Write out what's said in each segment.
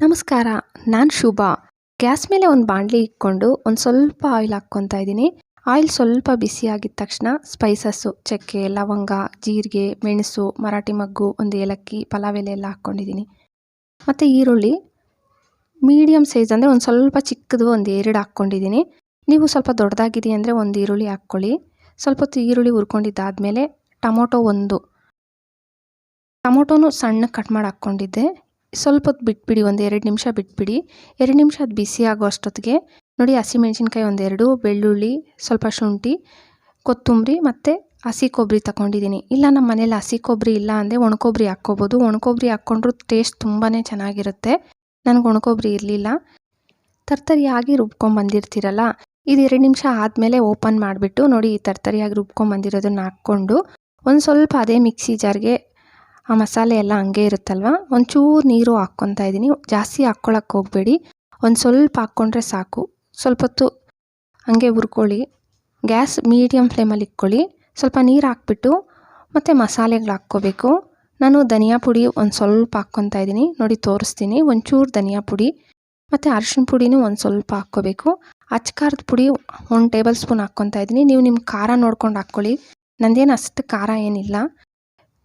ನಮಸ್ಕಾರ, ನಾನು ಶುಭಾ. ಗ್ಯಾಸ್ ಮೇಲೆ ಒಂದು ಬಾಣಲಿ ಇಟ್ಕೊಂಡು ಒಂದು ಸ್ವಲ್ಪ ಆಯಿಲ್ ಹಾಕ್ಕೊತಾ ಇದ್ದೀನಿ. ಆಯಿಲ್ ಸ್ವಲ್ಪ ಬಿಸಿ ಆಗಿದ ತಕ್ಷಣ ಸ್ಪೈಸಸ್ಸು, ಚಕ್ಕೆ, ಲವಂಗ, ಜೀರಿಗೆ, ಮೆಣಸು, ಮರಾಠಿ ಮಗ್ಗು, ಒಂದು ಏಲಕ್ಕಿ, ಪಲಾವ್ ಎಲೆ ಎಲ್ಲ ಹಾಕ್ಕೊಂಡಿದ್ದೀನಿ. ಮತ್ತು ಈರುಳ್ಳಿ ಮೀಡಿಯಮ್ ಸೈಜ್ ಅಂದರೆ ಒಂದು ಸ್ವಲ್ಪ ಚಿಕ್ಕದು ಒಂದು 2 ಹಾಕ್ಕೊಂಡಿದ್ದೀನಿ. ನೀವು ಸ್ವಲ್ಪ ದೊಡ್ಡದಾಗಿದೆ ಅಂದರೆ ಒಂದು ಈರುಳ್ಳಿ ಹಾಕ್ಕೊಳ್ಳಿ. ಸ್ವಲ್ಪ ಹೊತ್ತು ಈರುಳ್ಳಿ ಹುರ್ಕೊಂಡಿದ್ದಾದಮೇಲೆ ಟೊಮೊಟೊನೂ ಸಣ್ಣಗೆ ಕಟ್ ಮಾಡಿ ಹಾಕ್ಕೊಂಡಿದ್ದೆ. ಸ್ವಲ್ಪ ಹೊತ್ತು ಬಿಟ್ಬಿಡಿ, ಒಂದು 2 ನಿಮಿಷ ಬಿಟ್ಬಿಡಿ. 2 ನಿಮಿಷ ಅದು ಬಿಸಿ ಆಗೋ ಅಷ್ಟೊತ್ತಿಗೆ ನೋಡಿ, ಹಸಿಮೆಣ್ಸಿನ್ಕಾಯಿ 1-2, ಬೆಳ್ಳುಳ್ಳಿ, ಸ್ವಲ್ಪ ಶುಂಠಿ, ಕೊತ್ತಂಬರಿ ಮತ್ತು ಹಸಿ ಕೊಬ್ಬರಿ ತಗೊಂಡಿದ್ದೀನಿ. ಇಲ್ಲ ನಮ್ಮ ಮನೇಲಿ ಹಸಿ ಕೊಬ್ಬರಿ ಇಲ್ಲ ಅಂದರೆ ಒಣಕೊಬ್ಬರಿ ಹಾಕ್ಕೋಬೋದು. ಒಣಕೊಬ್ಬರಿ ಹಾಕ್ಕೊಂಡ್ರೂ ಟೇಸ್ಟ್ ತುಂಬಾ ಚೆನ್ನಾಗಿರುತ್ತೆ. ನನಗೆ ಒಣಕೊಬ್ಬರಿ ಇರಲಿಲ್ಲ. ತರ್ತರಿಯಾಗಿ ರುಬ್ಕೊಂಬಂದಿರ್ತೀರಲ್ಲ, ಇದು 2 ನಿಮಿಷ ಆದಮೇಲೆ ಓಪನ್ ಮಾಡಿಬಿಟ್ಟು ನೋಡಿ, ಈ ತರ್ತರಿಯಾಗಿ ರುಬ್ಕೊಂಬಂದಿರೋದನ್ನ ಹಾಕ್ಕೊಂಡು ಒಂದು ಸ್ವಲ್ಪ ಅದೇ ಮಿಕ್ಸಿ ಜಾರ್ಗೆ ಆ ಮಸಾಲೆ ಎಲ್ಲ ಹಂಗೆ ಇರುತ್ತಲ್ವ, ಒಂಚೂರು ನೀರು ಹಾಕ್ಕೊತಾ ಇದ್ದೀನಿ. ಜಾಸ್ತಿ ಹಾಕ್ಕೊಳಕ್ಕೆ ಹೋಗಬೇಡಿ, ಒಂದು ಸ್ವಲ್ಪ ಹಾಕ್ಕೊಂಡ್ರೆ ಸಾಕು. ಸ್ವಲ್ಪ ಹೊತ್ತು ಹಂಗೆ ಹುರ್ಕೊಳ್ಳಿ. ಗ್ಯಾಸ್ ಮೀಡಿಯಮ್ ಫ್ಲೇಮಲ್ಲಿ ಇಟ್ಕೊಳ್ಳಿ. ಸ್ವಲ್ಪ ನೀರು ಹಾಕ್ಬಿಟ್ಟು ಮತ್ತು ಮಸಾಲೆಗಳು ಹಾಕ್ಕೋಬೇಕು. ನಾನು ಧನಿಯಾ ಪುಡಿ ಒಂದು ಸ್ವಲ್ಪ ಹಾಕ್ಕೊತಾ ಇದ್ದೀನಿ. ನೋಡಿ ತೋರಿಸ್ತೀನಿ. ಒಂಚೂರು ಧನಿಯಾ ಪುಡಿ ಮತ್ತು ಅರಿಶಿನ ಪುಡಿನೂ ಒಂದು ಸ್ವಲ್ಪ ಹಾಕ್ಕೋಬೇಕು. ಅಚ್ಕಾರದ ಪುಡಿ 1 ಟೇಬಲ್ ಸ್ಪೂನ್ ಹಾಕ್ಕೊತಾ ಇದ್ದೀನಿ. ನೀವು ನಿಮ್ಮ ಖಾರ ನೋಡ್ಕೊಂಡು ಹಾಕ್ಕೊಳ್ಳಿ. ನಂದೇನು ಅಷ್ಟು ಖಾರ ಏನಿಲ್ಲ,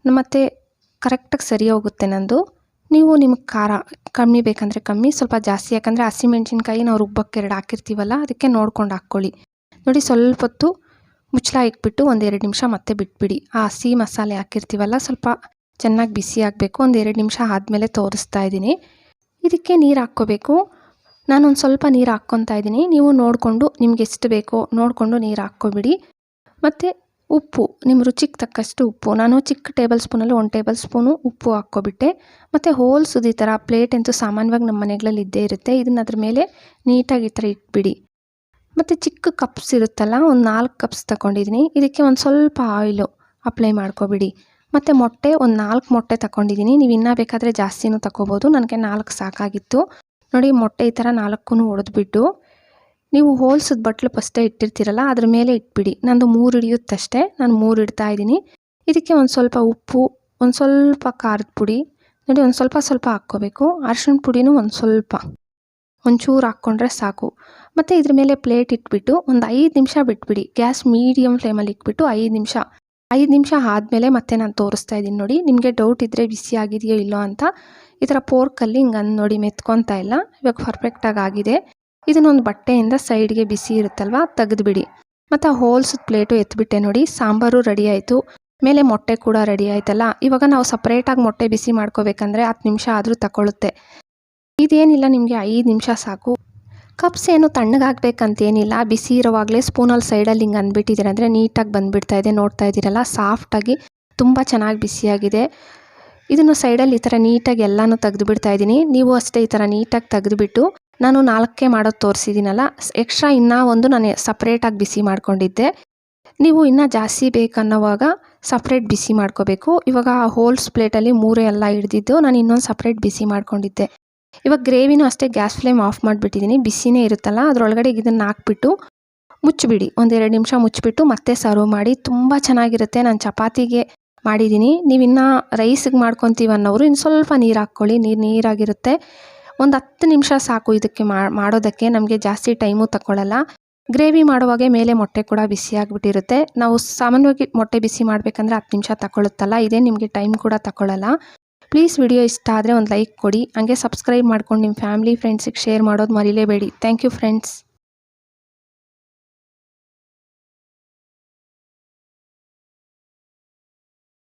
ಮತ್ತು ಕರೆಕ್ಟಾಗಿ ಸರಿ ಹೋಗುತ್ತೆ ನಂದು. ನೀವು ನಿಮಗೆ ಖಾರ ಕಮ್ಮಿ ಬೇಕಂದರೆ ಕಮ್ಮಿ, ಸ್ವಲ್ಪ ಜಾಸ್ತಿ, ಯಾಕಂದರೆ ಹಸಿಮೆಣ್ಸಿನ್ಕಾಯಿ ನಾವು ರುಬ್ಬಕ್ಕೆ 2 ಹಾಕಿರ್ತೀವಲ್ಲ, ಅದಕ್ಕೆ ನೋಡ್ಕೊಂಡು ಹಾಕ್ಕೊಳ್ಳಿ. ನೋಡಿ ಸ್ವಲ್ಪ ಹೊತ್ತು ಮುಚ್ಚಳ ಇಟ್ಬಿಟ್ಟು ಒಂದು 2 ನಿಮಿಷ ಮತ್ತೆ ಬಿಟ್ಬಿಡಿ. ಆ ಹಸಿ ಮಸಾಲೆ ಹಾಕಿರ್ತೀವಲ್ಲ, ಸ್ವಲ್ಪ ಚೆನ್ನಾಗಿ ಬಿಸಿ ಆಗಬೇಕು. ಒಂದು 2 ನಿಮಿಷ ಆದಮೇಲೆ ತೋರಿಸ್ತಾ ಇದ್ದೀನಿ. ಇದಕ್ಕೆ ನೀರು ಹಾಕ್ಕೋಬೇಕು. ನಾನೊಂದು ಸ್ವಲ್ಪ ನೀರು ಹಾಕ್ಕೊತಾ ಇದ್ದೀನಿ. ನೀವು ನೋಡಿಕೊಂಡು ನಿಮ್ಗೆ ಎಷ್ಟು ಬೇಕೋ ನೋಡಿಕೊಂಡು ನೀರು ಹಾಕ್ಕೊಬಿಡಿ. ಮತ್ತು ಉಪ್ಪು ನಿಮ್ಮ ರುಚಿಗೆ ತಕ್ಕಷ್ಟು ಉಪ್ಪು. ನಾನು ಚಿಕ್ಕ ಟೇಬಲ್ ಸ್ಪೂನಲ್ಲಿ 1 ಟೇಬಲ್ ಸ್ಪೂನು ಉಪ್ಪು ಹಾಕ್ಕೊಬಿಟ್ಟೆ. ಮತ್ತು ಹೋಲ್ಸೋದು ಈ ಥರ ಪ್ಲೇಟ್ ಅಂತೂ ಸಾಮಾನ್ಯವಾಗಿ ನಮ್ಮ ಮನೆಗಳಲ್ಲಿ ಇದ್ದೇ ಇರುತ್ತೆ. ಇದನ್ನ ಅದ್ರ ಮೇಲೆ ನೀಟಾಗಿ ಈ ಥರ ಇಟ್ಬಿಡಿ. ಮತ್ತು ಚಿಕ್ಕ ಕಪ್ಸ್ ಇರುತ್ತಲ್ಲ, ಒಂದು 4 ಕಪ್ಸ್ ತಗೊಂಡಿದ್ದೀನಿ. ಇದಕ್ಕೆ ಒಂದು ಸ್ವಲ್ಪ ಆಯಿಲು ಅಪ್ಲೈ ಮಾಡ್ಕೊಬಿಡಿ. ಮತ್ತು ಮೊಟ್ಟೆ ಒಂದು 4 ಮೊಟ್ಟೆ ತಗೊಂಡಿದ್ದೀನಿ. ನೀವು ಇನ್ನೂ ಬೇಕಾದರೆ ಜಾಸ್ತಿನೂ ತಗೋಬೋದು. ನನಗೆ 4 ಸಾಕಾಗಿತ್ತು. ನೋಡಿ, ಮೊಟ್ಟೆ ಈ ಥರ 4 ಒಡೆದ್ಬಿಟ್ಟು ನೀವು ಹೋಲ್ಸಿದ ಬಟ್ಲು ಫಸ್ಟೇ ಇಟ್ಟಿರ್ತೀರಲ್ಲ, ಅದ್ರ ಮೇಲೆ ಇಟ್ಬಿಡಿ. ನಂದು 3 ಹಿಡಿಯುತ್ತಷ್ಟೇ, ನಾನು 3 ಇಡ್ತಾ ಇದ್ದೀನಿ. ಇದಕ್ಕೆ ಒಂದು ಸ್ವಲ್ಪ ಉಪ್ಪು, ಒಂದು ಸ್ವಲ್ಪ ಖಾರದ ಪುಡಿ ನೋಡಿ, ಒಂದು ಸ್ವಲ್ಪ ಹಾಕ್ಕೋಬೇಕು. ಅರಿಶಿನ ಪುಡಿನೂ ಒಂದು ಸ್ವಲ್ಪ, ಒಂಚೂರು ಹಾಕ್ಕೊಂಡ್ರೆ ಸಾಕು. ಮತ್ತು ಇದ್ರ ಮೇಲೆ ಪ್ಲೇಟ್ ಇಟ್ಬಿಟ್ಟು ಒಂದು 5 ನಿಮಿಷ ಬಿಟ್ಬಿಡಿ. ಗ್ಯಾಸ್ ಮೀಡಿಯಮ್ ಫ್ಲೇಮಲ್ಲಿ ಇಟ್ಬಿಟ್ಟು 5 ನಿಮಿಷ ಆದಮೇಲೆ ಮತ್ತೆ ನಾನು ತೋರಿಸ್ತಾ ಇದ್ದೀನಿ. ನೋಡಿ, ನಿಮಗೆ ಡೌಟ್ ಇದ್ದರೆ ಬಿಸಿ ಆಗಿದೆಯೋ ಇಲ್ಲೋ ಅಂತ ಈ ಥರ ಪೋರ್ಕಲ್ಲಿ ಹಿಂಗೆ ನೋಡಿ ಮೆತ್ಕೊತಾ ಇಲ್ಲ. ಇವಾಗ ಪರ್ಫೆಕ್ಟಾಗಿ ಆಗಿದೆ. ಇದನ್ನೊಂದು ಬಟ್ಟೆಯಿಂದ ಸೈಡ್ಗೆ ಬಿಸಿ ಇರುತ್ತಲ್ವ ತೆಗೆದುಬಿಡಿ. ಮತ್ತು ಹೋಲ್ಸಿದ ಪ್ಲೇಟು ಎತ್ಬಿಟ್ಟೆ. ನೋಡಿ, ಸಾಂಬಾರು ರೆಡಿ ಆಯಿತು. ಮೇಲೆ ಮೊಟ್ಟೆ ಕೂಡ ರೆಡಿ ಆಯ್ತಲ್ಲ. ಇವಾಗ ನಾವು ಸಪ್ರೇಟಾಗಿ ಮೊಟ್ಟೆ ಬಿಸಿ ಮಾಡ್ಕೋಬೇಕಂದ್ರೆ 10 ನಿಮಿಷ ಆದರೂ ತಗೊಳುತ್ತೆ. ಇದೇನಿಲ್ಲ, ನಿಮಗೆ 5 ನಿಮಿಷ ಸಾಕು. ಕಪ್ಸ್ ಏನು ತಣ್ಣಗಾಗಬೇಕಂತೇನಿಲ್ಲ. ಬಿಸಿ ಇರೋವಾಗಲೇ ಸ್ಪೂನಲ್ಲಿ ಸೈಡಲ್ಲಿ ಹಿಂಗೆ ಅಂದ್ಬಿಟ್ಟಿದ್ದೀರ ಅಂದರೆ ನೀಟಾಗಿ ಬಂದುಬಿಡ್ತಾ ಇದೆ. ನೋಡ್ತಾ ಇದ್ದೀರಲ್ಲ, ಸಾಫ್ಟಾಗಿ ತುಂಬ ಚೆನ್ನಾಗಿ ಬಿಸಿಯಾಗಿದೆ. ಇದನ್ನು ಸೈಡಲ್ಲಿ ಈ ಥರ ನೀಟಾಗಿ ಎಲ್ಲನೂ ತೆಗೆದುಬಿಡ್ತಾ ಇದ್ದೀನಿ. ನೀವು ಅಷ್ಟೇ ಈ ಥರ ನೀಟಾಗಿ ತೆಗೆದುಬಿಟ್ಟು, ನಾನು 4 ಮಾಡೋದು ತೋರಿಸಿದ್ದೀನಲ್ಲ, ಎಕ್ಸ್ಟ್ರಾ ಇನ್ನೂ ಒಂದು ನಾನು ಸಪ್ರೇಟಾಗಿ ಬಿಸಿ ಮಾಡ್ಕೊಂಡಿದ್ದೆ. ನೀವು ಇನ್ನೂ ಜಾಸ್ತಿ ಬೇಕನ್ನೋವಾಗ ಸಪ್ರೇಟ್ ಬಿಸಿ ಮಾಡ್ಕೋಬೇಕು. ಇವಾಗ ಹೋಲ್ಸ್ ಪ್ಲೇಟಲ್ಲಿ 3 ಎಲ್ಲ ಹಿಡ್ದಿದ್ದು ನಾನು ಇನ್ನೊಂದು ಸಪ್ರೇಟ್ ಬಿಸಿ ಮಾಡ್ಕೊಂಡಿದ್ದೆ. ಇವಾಗ ಗ್ರೇವಿನೂ ಅಷ್ಟೇ ಗ್ಯಾಸ್ ಫ್ಲೇಮ್ ಆಫ್ ಮಾಡಿಬಿಟ್ಟಿದ್ದೀನಿ. ಬಿಸಿನೇ ಇರುತ್ತಲ್ಲ, ಅದರೊಳಗಡೆ ಇದನ್ನು ಹಾಕ್ಬಿಟ್ಟು ಮುಚ್ಚಿಬಿಡಿ. ಒಂದು 2 ನಿಮಿಷ ಮುಚ್ಚಿಬಿಟ್ಟು ಮತ್ತೆ ಸರ್ವ್ ಮಾಡಿ. ತುಂಬ ಚೆನ್ನಾಗಿರುತ್ತೆ. ನಾನು ಚಪಾತಿಗೆ ಮಾಡಿದ್ದೀನಿ. ನೀವು ಇನ್ನೂ ರೈಸಿಗೆ ಮಾಡ್ಕೊತೀವಿ ಅನ್ನೋರು ಇನ್ನು ಸ್ವಲ್ಪ ನೀರು ಹಾಕ್ಕೊಳ್ಳಿ. ನೀರಾಗಿರುತ್ತೆ. ಒಂದು 10 ನಿಮಿಷ ಸಾಕು ಇದಕ್ಕೆ ಮಾಡೋದಕ್ಕೆ. ನಮಗೆ ಜಾಸ್ತಿ ಟೈಮು ತಗೊಳ್ಳಲ್ಲ. ಗ್ರೇವಿ ಮಾಡುವಾಗೆ ಮೇಲೆ ಮೊಟ್ಟೆ ಕೂಡ ಬಿಸಿ ಆಗಿಬಿಟ್ಟಿರುತ್ತೆ. ನಾವು ಸಾಮಾನ್ಯವಾಗಿ ಮೊಟ್ಟೆ ಬಿಸಿ ಮಾಡಬೇಕಂದ್ರೆ 10 ನಿಮಿಷ ತಗೊಳ್ಳುತ್ತಲ್ಲ, ಇದೇ ನಿಮಗೆ ಟೈಮ್ ಕೂಡ ತಗೊಳ್ಳಲ್ಲ. ಪ್ಲೀಸ್ ವಿಡಿಯೋ ಇಷ್ಟ ಆದರೆ ಒಂದು ಲೈಕ್ ಕೊಡಿ. ಹಾಗೆ ಸಬ್ಸ್ಕ್ರೈಬ್ ಮಾಡ್ಕೊಂಡು ನಿಮ್ಮ ಫ್ಯಾಮಿಲಿ ಫ್ರೆಂಡ್ಸಿಗೆ ಶೇರ್ ಮಾಡೋದು ಮರಿಲೇಬೇಡಿ. Thank you friends.